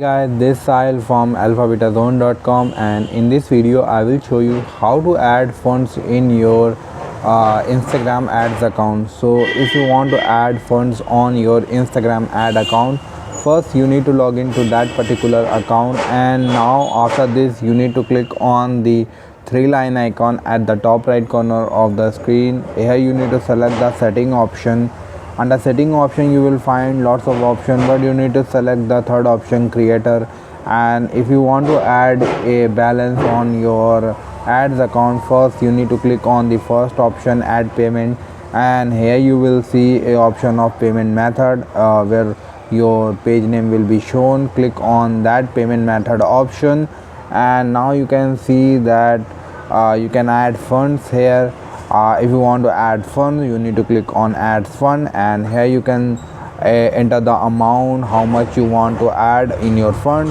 Guys, this is Sahil from alphabetazone.com, and in this video I will show you how to add funds in your Instagram ads account. So if you want to add funds on your Instagram ad account, first you need to log into that particular account, and now after this you need to click on the three line icon at the top right corner of the screen. Here you need to select the setting option. Under setting option you will find lots of options, but you need to select the third option, creator. And if you want to add a balance on your ads account, first you need to click on the first option, add payment, and here you will see a option of payment method where your page name will be shown. Click on that payment method option, and now you can see that you can add funds here. If you want to add fund, you need to click on add fund, and here you can enter the amount how much you want to add in your fund.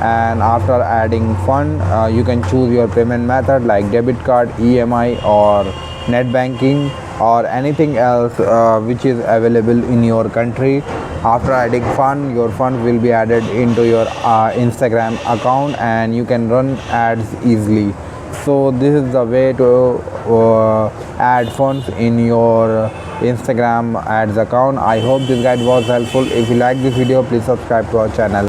And after adding fund, you can choose your payment method like debit card, EMI, or net banking, or anything else which is available in your country. After adding fund, your fund will be added into your Instagram account, and you can run ads easily. So this is the way to add funds in your Instagram ads account. I hope this guide was helpful. If you like this video, please subscribe to our channel.